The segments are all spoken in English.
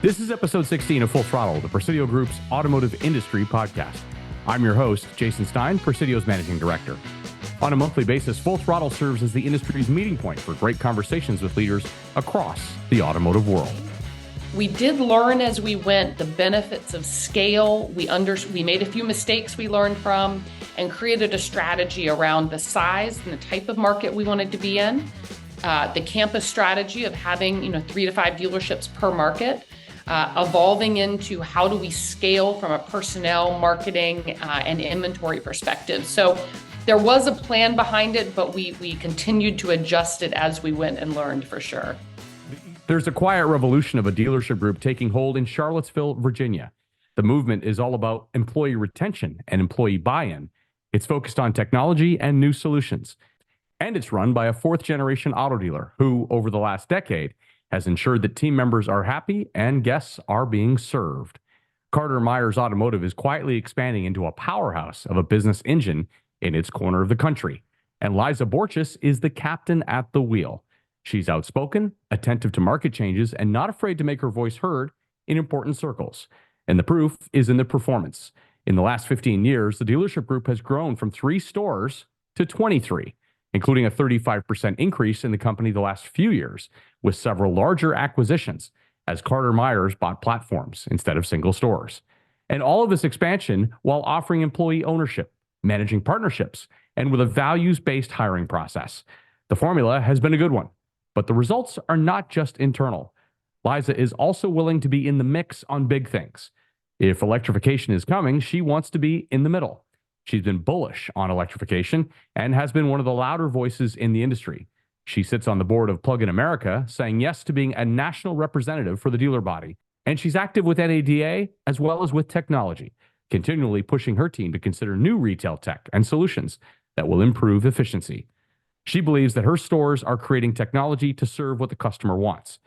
This is episode 16 of Full Throttle, the Presidio Group's automotive industry podcast. I'm your host, Jason Stein, Presidio's managing director. On a monthly basis, Full Throttle serves as the industry's meeting point for great conversations with leaders across the automotive world. We did learn as we went the benefits of scale. We made a few mistakes we learned from and created a strategy around the size and the type of market we wanted to be in. The campus strategy of having 3 to 5 dealerships per market. Evolving into how do we scale from a personnel, marketing, and inventory perspective. So there was a plan behind it, but we continued to adjust it as we went and learned for sure. There's a quiet revolution of a dealership group taking hold in Charlottesville, Virginia. The movement is all about employee retention and employee buy-in. It's focused on technology and new solutions. And it's run by a fourth-generation auto dealer who, over the last decade, has ensured that team members are happy and guests are being served. Carter Myers Automotive is quietly expanding into a powerhouse of a business engine in its corner of the country. And Liza Borches is the captain at the wheel. She's outspoken, attentive to market changes, and not afraid to make her voice heard in important circles. And the proof is in the performance. In the last 15 years, the dealership group has grown from 3 stores to 23. Including a 35% increase in the company the last few years, with several larger acquisitions as Carter Myers bought platforms instead of single stores. And all of this expansion while offering employee ownership, managing partnerships, and with a values-based hiring process. The formula has been a good one, but the results are not just internal. Liza is also willing to be in the mix on big things. If electrification is coming, she wants to be in the middle. She's been bullish on electrification and has been one of the louder voices in the industry. She sits on the board of Plug-in America, saying yes to being a national representative for the dealer body. And she's active with NADA as well as with technology, continually pushing her team to consider new retail tech and solutions that will improve efficiency. She believes that her stores are creating technology to serve what the customer wants,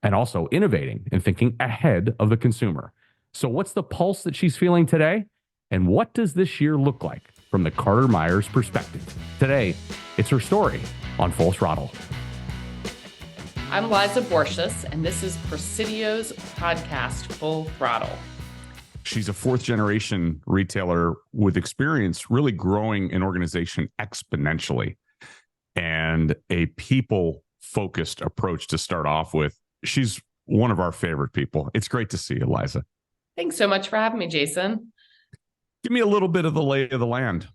and also innovating and thinking ahead of the consumer. So what's the pulse that she's feeling today? And what does this year look like from the Carter Myers perspective? Today, it's her story on Full Throttle. I'm Liza Borches, and this is Presidio's podcast, Full Throttle. She's a fourth-generation retailer with experience really growing an organization exponentially and a people-focused approach to start off with. She's one of our favorite people. It's great to see you, Liza. Thanks so much for having me, Jason. Give me a little bit of the lay of the land.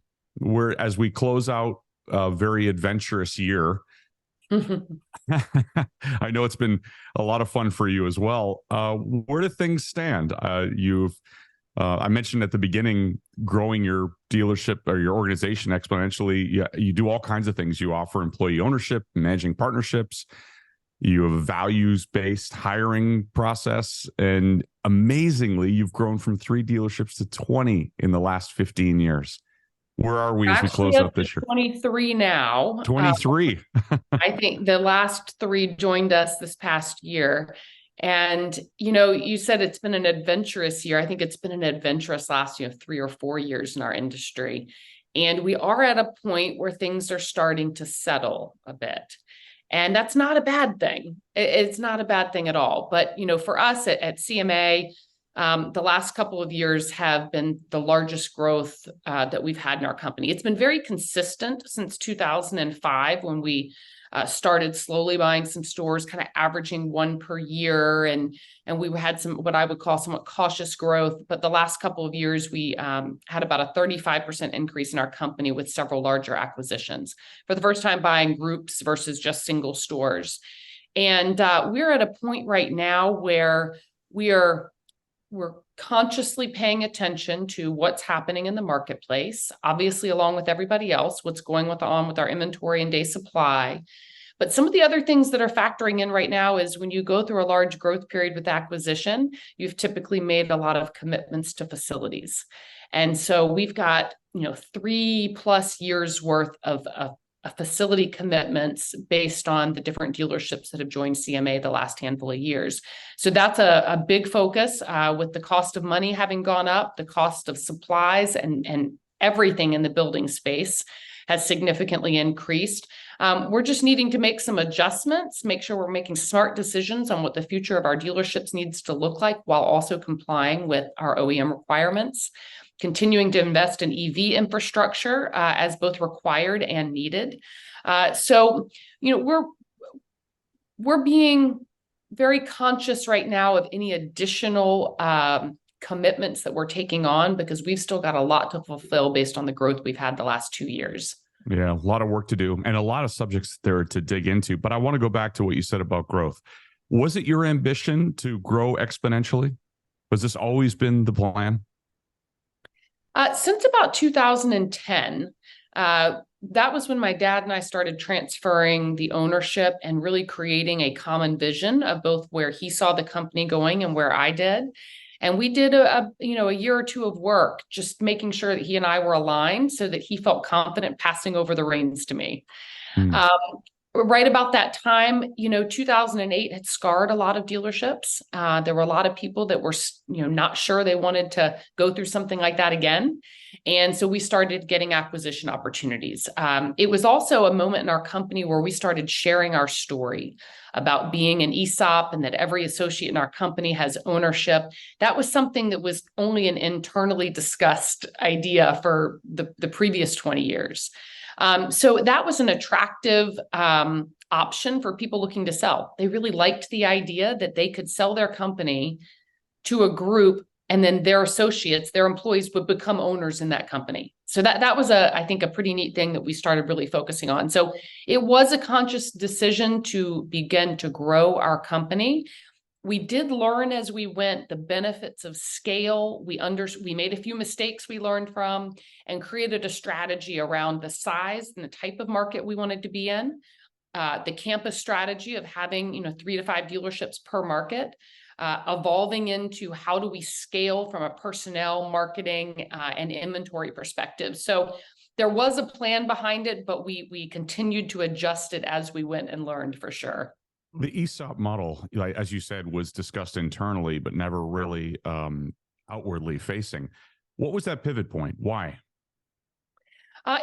As we close out a very adventurous year. I know it's been a lot of fun for you as well. Where do things stand? I mentioned at the beginning, growing your dealership or your organization exponentially. You do all kinds of things. You offer employee ownership, managing partnerships. You have a values-based hiring process. And amazingly, you've grown from 3 dealerships to 20 in the last 15 years. Where are we as we close up this year? 23 now. 23. I think the last 3 joined us this past year. And, you said it's been an adventurous year. I think it's been an adventurous last 3 or 4 years in our industry. And we are at a point where things are starting to settle a bit. And that's not a bad thing. It's not a bad thing at all. But, for us at CMA, the last couple of years have been the largest growth that we've had in our company. It's been very consistent since 2005 when we started slowly buying some stores, kind of averaging 1 per year. And we had some, what I would call somewhat cautious growth. But the last couple of years, we had about a 35% increase in our company with several larger acquisitions. For the first time, buying groups versus just single stores. And we're at a point right now where we're consciously paying attention to what's happening in the marketplace, obviously, along with everybody else, what's going on with our inventory and day supply. But some of the other things that are factoring in right now is when you go through a large growth period with acquisition, you've typically made a lot of commitments to facilities. And so we've got, 3+ years worth of facility commitments based on the different dealerships that have joined CMA the last handful of years. So that's a big focus with the cost of money having gone up, the cost of supplies and everything in the building space. has significantly increased. We're just needing to make some adjustments, make sure we're making smart decisions on what the future of our dealerships needs to look like while also complying with our OEM requirements, continuing to invest in EV infrastructure as both required and needed. So, we're being very conscious right now of any additional commitments that we're taking on, because we've still got a lot to fulfill based on the growth we've had the last 2 years. Yeah, a lot of work to do and a lot of subjects there to dig into. But I want to go back to what you said about growth. Was it your ambition to grow exponentially? Was this always been the plan? Since about 2010, that was when my dad and I started transferring the ownership and really creating a common vision of both where he saw the company going and where I did. And we did a year or two of work, just making sure that he and I were aligned so that he felt confident passing over the reins to me. Right about that time, 2008 had scarred a lot of dealerships. There were a lot of people that were, not sure they wanted to go through something like that again. And so we started getting acquisition opportunities. It was also a moment in our company where we started sharing our story about being an ESOP and that every associate in our company has ownership. That was something that was only an internally discussed idea for the previous 20 years. So that was an attractive option for people looking to sell. They really liked the idea that they could sell their company to a group, and then their associates, their employees, would become owners in that company. So that was I think a pretty neat thing that we started really focusing on. So it was a conscious decision to begin to grow our company. We did learn as we went the benefits of scale. We made a few mistakes we learned from, and created a strategy around the size and the type of market we wanted to be in. The campus strategy of having 3 to 5 dealerships per market, evolving into how do we scale from a personnel, marketing, and inventory perspective. So there was a plan behind it, but we continued to adjust it as we went and learned, for sure. The ESOP model, as you said, was discussed internally, but never really outwardly facing. What was that pivot point? Why?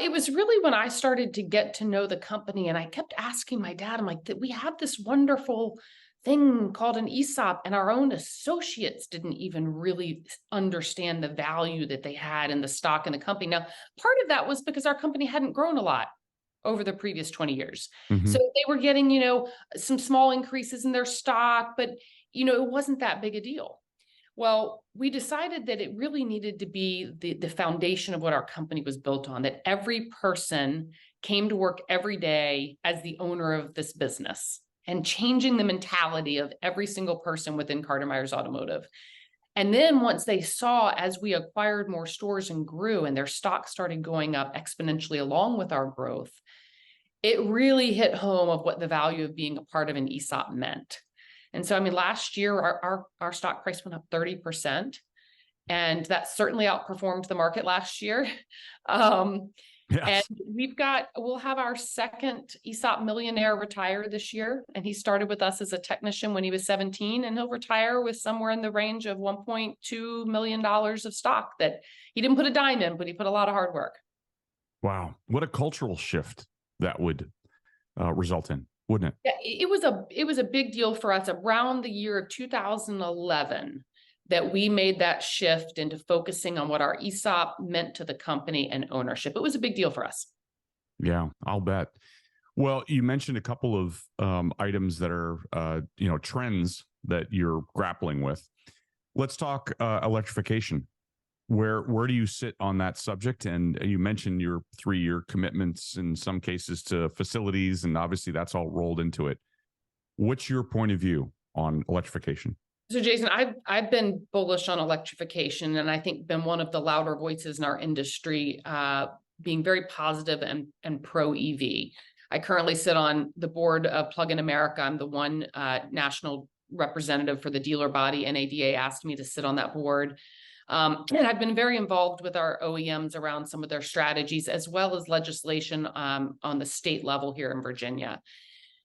It was really when I started to get to know the company, and I kept asking my dad, I'm like, we have this wonderful thing called an ESOP, and our own associates didn't even really understand the value that they had in the stock in the company. Now, part of that was because our company hadn't grown a lot over the previous 20 years. So they were getting, some small increases in their stock, but, it wasn't that big a deal. Well, we decided that it really needed to be the foundation of what our company was built on, that every person came to work every day as the owner of this business, and changing the mentality of every single person within Carter Myers Automotive. And then once they saw, as we acquired more stores and grew, and their stock started going up exponentially along with our growth, it really hit home of what the value of being a part of an ESOP meant. And so, last year, our stock price went up 30%, and that certainly outperformed the market last year. Yes. And we'll have our second ESOP millionaire retire this year. And he started with us as a technician when he was 17, and he'll retire with somewhere in the range of $1.2 million of stock that he didn't put a dime in, but he put a lot of hard work. Wow. What a cultural shift that would result in, wouldn't it? Yeah, it was a big deal for us around the year of 2011 that we made that shift into focusing on what our ESOP meant to the company and ownership. It was a big deal for us. Yeah, I'll bet. Well, you mentioned a couple of items that are, trends that you're grappling with. Let's talk electrification. Where do you sit on that subject? And you mentioned your 3-year commitments in some cases to facilities, and obviously that's all rolled into it. What's your point of view on electrification? So, Jason, I've been bullish on electrification, and I think been one of the louder voices in our industry, being very positive and pro EV. I currently sit on the board of Plug-in America. I'm the one national representative for the dealer body. NADA asked me to sit on that board. And I've been very involved with our OEMs around some of their strategies, as well as legislation on the state level here in Virginia.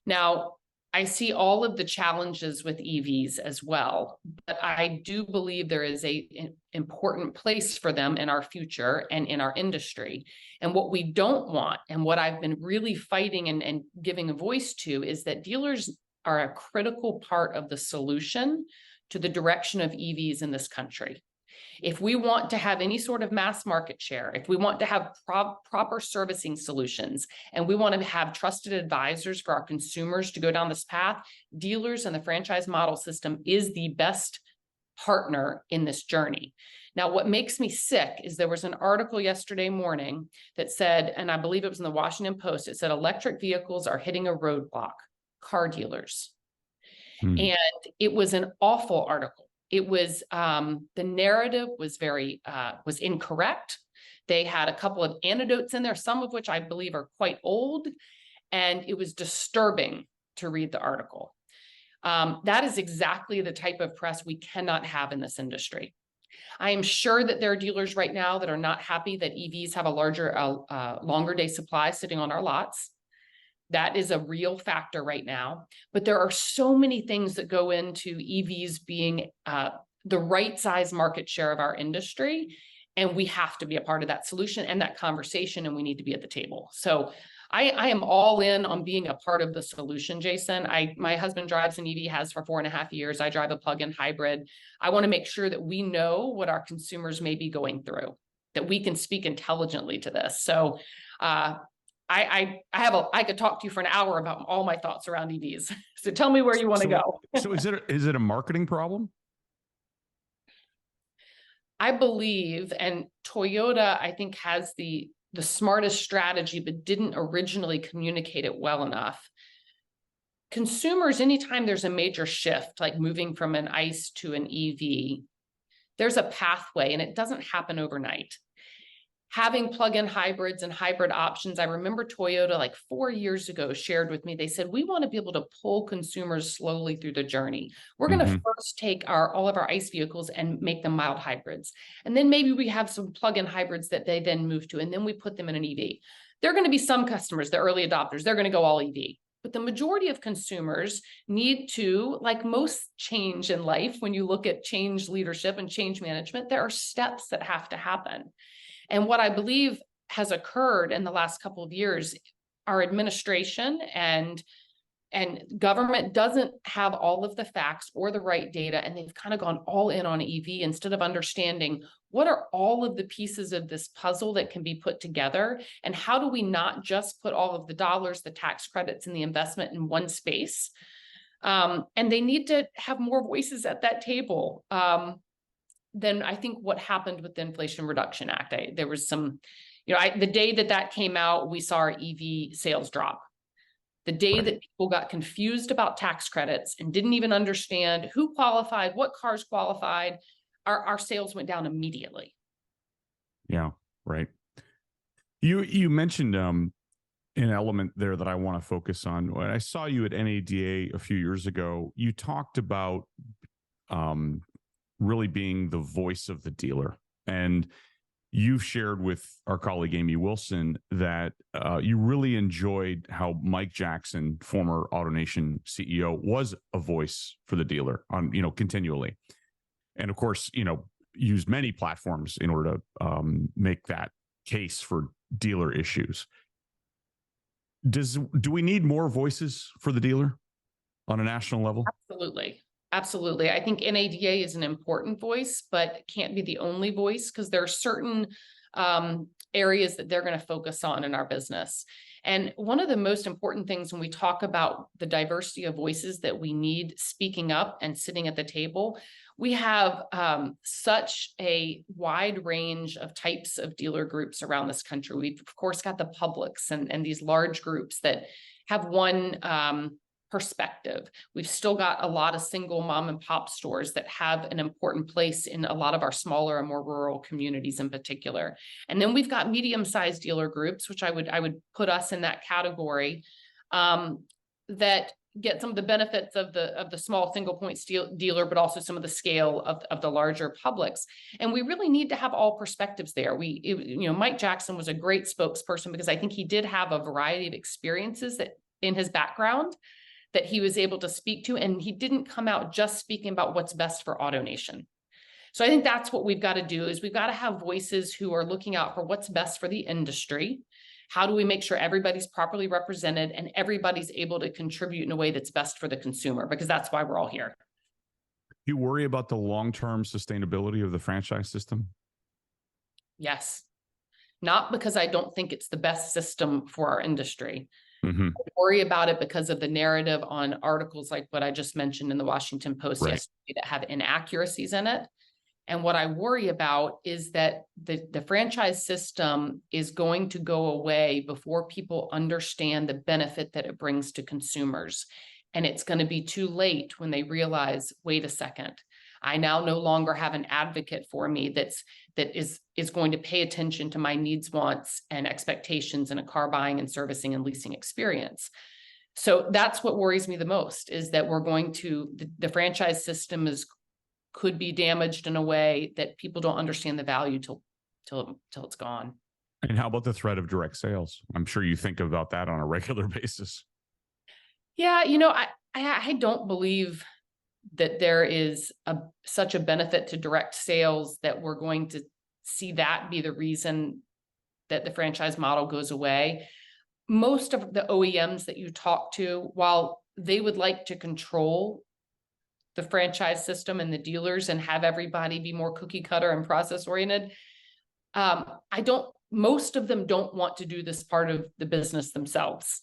Now, I see all of the challenges with EVs as well, but I do believe there is an important place for them in our future and in our industry. And what we don't want, and what I've been really fighting and giving a voice to, is that dealers are a critical part of the solution to the direction of EVs in this country. If we want to have any sort of mass market share, if we want to have proper servicing solutions, and we want to have trusted advisors for our consumers to go down this path, dealers and the franchise model system is the best partner in this journey. Now, what makes me sick is there was an article yesterday morning that said, and I believe it was in the Washington Post, it said electric vehicles are hitting a roadblock, car dealers. And it was an awful article. It was the narrative was was incorrect. They had a couple of anecdotes in there, some of which I believe are quite old, and it was disturbing to read the article. That is exactly the type of press we cannot have in this industry. I am sure that there are dealers right now that are not happy that EVs have a longer day supply sitting on our lots. That is a real factor right now. But there are so many things that go into EVs being the right size market share of our industry. And we have to be a part of that solution and that conversation, and we need to be at the table. So I am all in on being a part of the solution, Jason. My husband drives an EV, has for 4.5 years. I drive a plug-in hybrid. I want to make sure that we know what our consumers may be going through, that we can speak intelligently to this. So I could talk to you for an hour about all my thoughts around EVs. So tell me where you want to go. So is it a marketing problem? I believe, and Toyota, I think, has the smartest strategy, but didn't originally communicate it well enough. Consumers, anytime there's a major shift, like moving from an ICE to an EV, there's a pathway, and it doesn't happen overnight. Having plug-in hybrids and hybrid options, I remember Toyota like 4 years ago shared with me, they said, we want to be able to pull consumers slowly through the journey. We're going to first take all of our ICE vehicles and make them mild hybrids. And then maybe we have some plug-in hybrids that they then move to, and then we put them in an EV. There are going to be some customers, the early adopters, they're going to go all EV. But the majority of consumers need to, like most change in life, when you look at change leadership and change management, there are steps that have to happen. And what I believe has occurred in the last couple of years, our administration and government doesn't have all of the facts or the right data, and they've kind of gone all in on EV instead of understanding what are all of the pieces of this puzzle that can be put together, and how do we not just put all of the dollars, the tax credits, and the investment in one space. And they need to have more voices at that table. Then I think what happened with the Inflation Reduction Act, there was some, the day that came out, we saw our EV sales drop. The day that people got confused about tax credits and didn't even understand who qualified, what cars qualified, our sales went down immediately. Yeah, right. You mentioned an element there that I want to focus on. When I saw you at NADA a few years ago, you talked about really being the voice of the dealer. And you've shared with our colleague Amy Wilson that you really enjoyed how Mike Jackson, former AutoNation CEO, was a voice for the dealer on, continually. And of course, used many platforms in order to make that case for dealer issues. Do we need more voices for the dealer on a national level? Absolutely. Absolutely. I think NADA is an important voice, but can't be the only voice, because there are certain areas that they're going to focus on in our business. And one of the most important things when we talk about the diversity of voices that we need speaking up and sitting at the table, we have such a wide range of types of dealer groups around this country. We've, of course, got the publics and these large groups that have one perspective. We've still got a lot of single mom and pop stores that have an important place in a lot of our smaller and more rural communities in particular. And then we've got medium-sized dealer groups, which I would put us in that category, that get some of the benefits of the small single point dealer, but also some of the scale of the larger publics. And we really need to have all perspectives there. Mike Jackson was a great spokesperson, because I think he did have a variety of experiences that in his background that he was able to speak to, and he didn't come out just speaking about what's best for AutoNation. So I think that's what we've got to do, is we've got to have voices who are looking out for what's best for the industry. How do we make sure everybody's properly represented and everybody's able to contribute in a way that's best for the consumer? Because that's why we're all here. You worry about the long-term sustainability of the franchise system? Yes. Not because I don't think it's the best system for our industry. Mm-hmm. I worry about it because of the narrative on articles like what I just mentioned in the Washington Post yesterday that have inaccuracies in it. And what I worry about is that the franchise system is going to go away before people understand the benefit that it brings to consumers. And it's going to be too late when they realize, wait a second, I now no longer have an advocate for me that is going to pay attention to my needs, wants, and expectations in a car buying and servicing and leasing experience. So that's what worries me the most, is that we're going to, the franchise system could be damaged in a way that people don't understand the value till it's gone. And how about the threat of direct sales? I'm sure you think about that on a regular basis. Yeah, I don't believe that there is such a benefit to direct sales that we're going to see that be the reason that the franchise model goes away. Most of the OEMs that you talk to, while they would like to control the franchise system and the dealers and have everybody be more cookie cutter and process oriented, most of them don't want to do this part of the business themselves.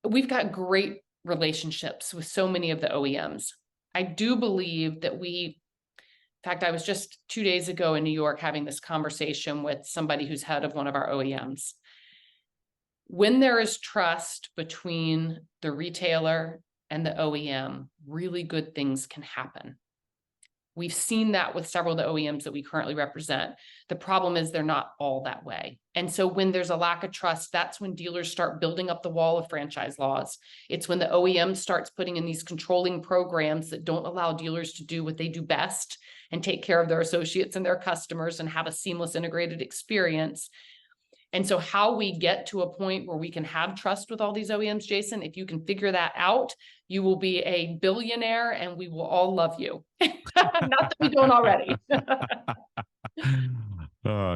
We've got great relationships with so many of the OEMs. I do believe that in fact, I was just 2 days ago in New York having this conversation with somebody who's head of one of our OEMs. When there is trust between the retailer and the OEM, really good things can happen. We've seen that with several of the OEMs that we currently represent. The problem is they're not all that way. And so when there's a lack of trust, that's when dealers start building up the wall of franchise laws. It's when the OEM starts putting in these controlling programs that don't allow dealers to do what they do best and take care of their associates and their customers and have a seamless integrated experience. And so how we get to a point where we can have trust with all these OEMs, Jason, if you can figure that out, you will be a billionaire and we will all love you. Not that we don't already.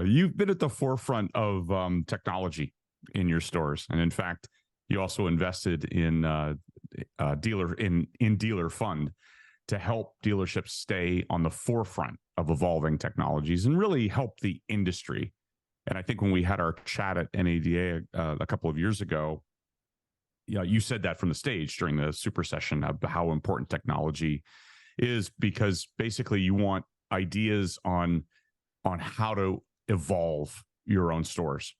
You've been at the forefront of technology in your stores. And in fact, you also invested in dealer fund to help dealerships stay on the forefront of evolving technologies and really help the industry. And I think when we had our chat at NADA a couple of years ago, you said that from the stage during the super session of how important technology is, because basically you want ideas on how to evolve your own stores.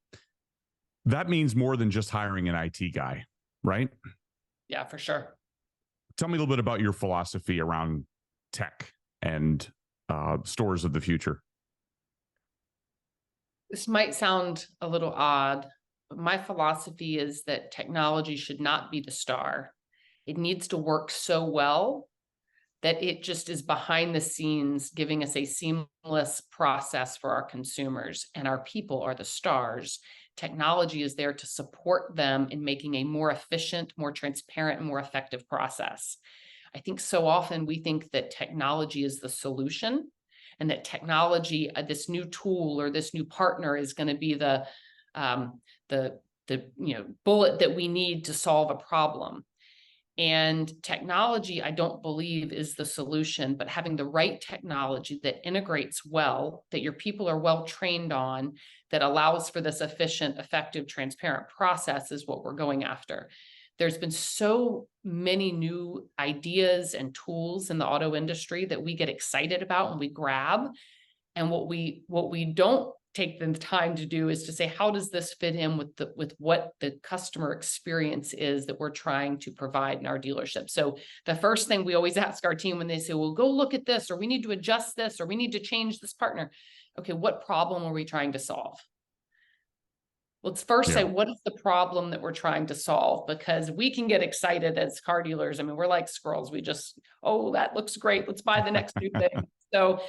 That means more than just hiring an IT guy, right? Yeah, for sure. Tell me a little bit about your philosophy around tech and stores of the future. This might sound a little odd, but my philosophy is that technology should not be the star. It needs to work so well that it just is behind the scenes, giving us a seamless process for our consumers, and our people are the stars. Technology is there to support them in making a more efficient, more transparent, and more effective process. I think so often we think that technology is the solution, and that technology, this new tool or this new partner, is going to be the bullet that we need to solve a problem. And technology, I don't believe, is the solution, but having the right technology that integrates well, that your people are well trained on, that allows for this efficient, effective, transparent process is what we're going after. There's been so many new ideas and tools in the auto industry that we get excited about and we grab. And what we don't take the time to do is to say, how does this fit in with what the customer experience is that we're trying to provide in our dealership? So the first thing we always ask our team when they say, well, go look at this, or we need to adjust this, or we need to change this partner. Okay, what problem are we trying to solve? Let's first say, what is the problem that we're trying to solve? Because we can get excited as car dealers. I mean, we're like squirrels. We just, oh, that looks great. Let's buy the next new thing. So,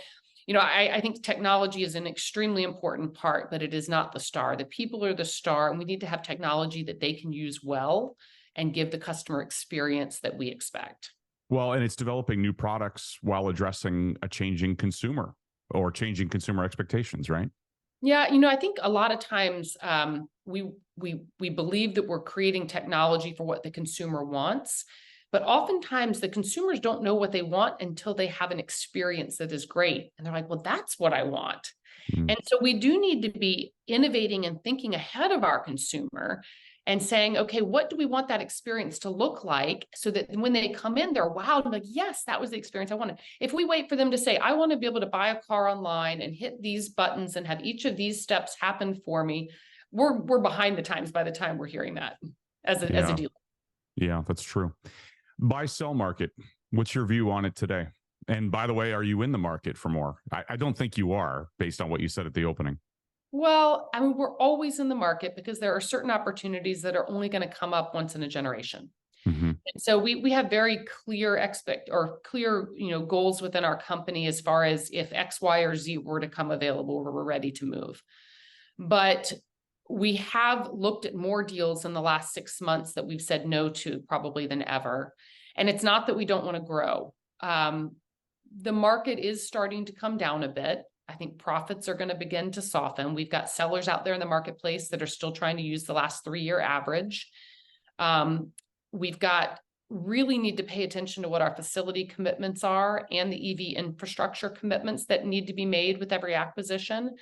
I think technology is an extremely important part, but it is not the star. The people are the star, and we need to have technology that they can use well and give the customer experience that we expect. Well, and it's developing new products while addressing a changing consumer or changing consumer expectations, right? Yeah, I think a lot of times we believe that we're creating technology for what the consumer wants, but oftentimes the consumers don't know what they want until they have an experience that is great, and they're like, "Well, that's what I want." And so we do need to be innovating and thinking ahead of our consumer and saying, okay, what do we want that experience to look like so that when they come in, they're wowed and like, yes, that was the experience I wanted. If we wait for them to say, I want to be able to buy a car online and hit these buttons and have each of these steps happen for me, we're behind the times by the time we're hearing that as a dealer. Yeah, that's true. Buy-sell market, what's your view on it today? And by the way, are you in the market for more? I don't think you are, based on what you said at the opening. Well, I mean, we're always in the market because there are certain opportunities that are only going to come up once in a generation. And so we have very clear goals within our company as far as if X, Y, or Z were to come available, we're ready to move. But we have looked at more deals in the last 6 months that we've said no to probably than ever. And it's not that we don't want to grow. The market is starting to come down a bit. I think profits are going to begin to soften. We've got sellers out there in the marketplace that are still trying to use the last 3-year average. We've got really need to pay attention to what our facility commitments are and the EV infrastructure commitments that need to be made with every acquisition.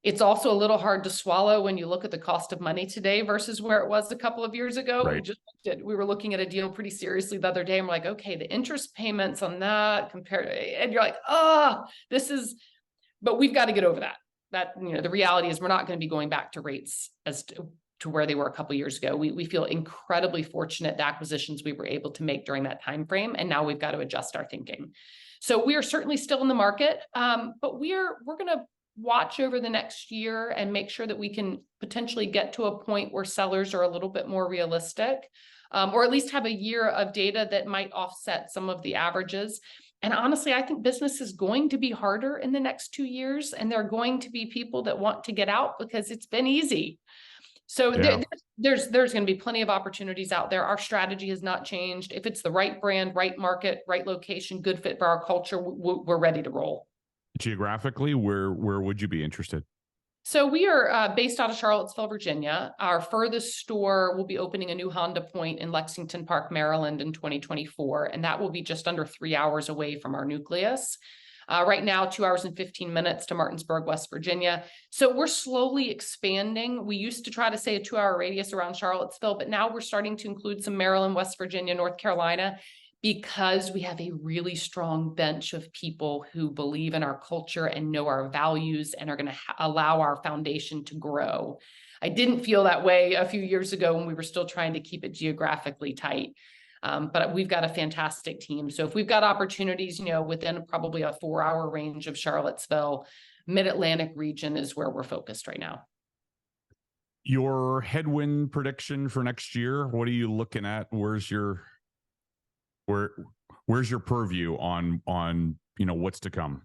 It's also a little hard to swallow when you look at the cost of money today versus where it was a couple of years ago. Right. We were looking at a deal pretty seriously the other day. I'm like, okay, the interest payments on that compared to, and you're like, but we've got to get over that. The reality is we're not going to be going back to rates as to where they were a couple of years ago. We feel incredibly fortunate the acquisitions we were able to make during that time frame, and now we've got to adjust our thinking. So we are certainly still in the market, but we're going to watch over the next year and make sure that we can potentially get to a point where sellers are a little bit more realistic, or at least have a year of data that might offset some of the averages. And honestly, I think business is going to be harder in the next 2 years, and there are going to be people that want to get out because it's been easy. So there's going to be plenty of opportunities out there. Our strategy has not changed. If it's the right brand, right market, right location, good fit for our culture, we're ready to roll. Geographically, where would you be interested? So we are based out of Charlottesville, Virginia. Our furthest store will be opening a new Honda point in Lexington Park, Maryland in 2024, and that will be just under 3 hours away from our nucleus. Right now, 2 hours and 15 minutes to Martinsburg, West Virginia. So we're slowly expanding. We used to try to say a 2-hour radius around Charlottesville, but now we're starting to include some Maryland, West Virginia, North Carolina, because we have a really strong bench of people who believe in our culture and know our values and are going to allow our foundation to grow. I didn't feel that way a few years ago when we were still trying to keep it geographically tight. But we've got a fantastic team. So if we've got opportunities, within probably a 4-hour range of Charlottesville, Mid-Atlantic region is where we're focused right now. Your headwind prediction for next year, what are you looking at? Where's your purview on what's to come?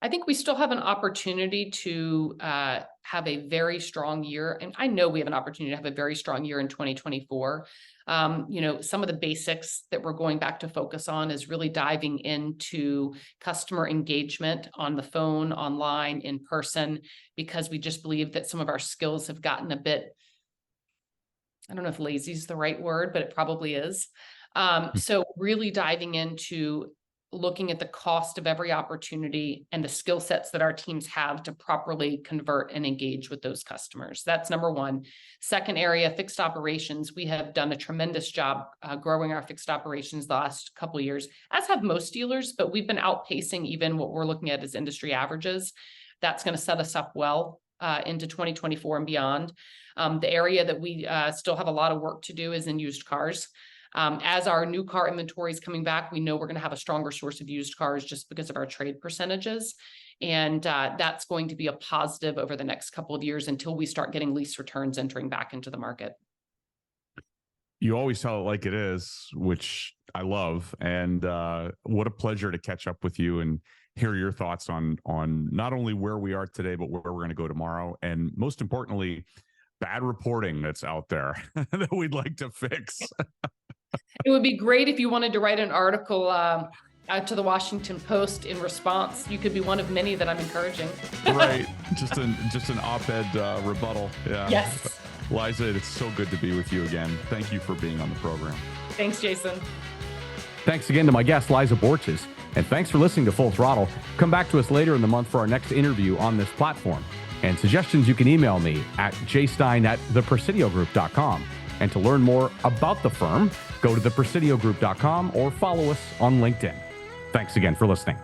I think we still have an opportunity to have a very strong year. And I know we have an opportunity to have a very strong year in 2024. Some of the basics that we're going back to focus on is really diving into customer engagement on the phone, online, in person, because we just believe that some of our skills have gotten a bit, I don't know if lazy is the right word, but it probably is. So really diving into looking at the cost of every opportunity and the skill sets that our teams have to properly convert and engage with those customers. That's number one. Second area, fixed operations. We have done a tremendous job growing our fixed operations the last couple of years, as have most dealers, but we've been outpacing even what we're looking at as industry averages. That's going to set us up well into 2024 and beyond. The area that we still have a lot of work to do is in used cars. As our new car inventory is coming back, we know we're going to have a stronger source of used cars just because of our trade percentages. And that's going to be a positive over the next couple of years until we start getting lease returns entering back into the market. You always tell it like it is, which I love. And what a pleasure to catch up with you and hear your thoughts on not only where we are today, but where we're going to go tomorrow. And most importantly, bad reporting that's out there that we'd like to fix. It would be great if you wanted to write an article out to the Washington Post in response. You could be one of many that I'm encouraging. Right. Just an op-ed rebuttal. Yeah. Yes. Liza, it's so good to be with you again. Thank you for being on the program. Thanks, Jason. Thanks again to my guest, Liza Borches. And thanks for listening to Full Throttle. Come back to us later in the month for our next interview on this platform. And suggestions you can email me at jstein@thepresidiogroup.com. And to learn more about the firm, go to thepresidiogroup.com or follow us on LinkedIn. Thanks again for listening.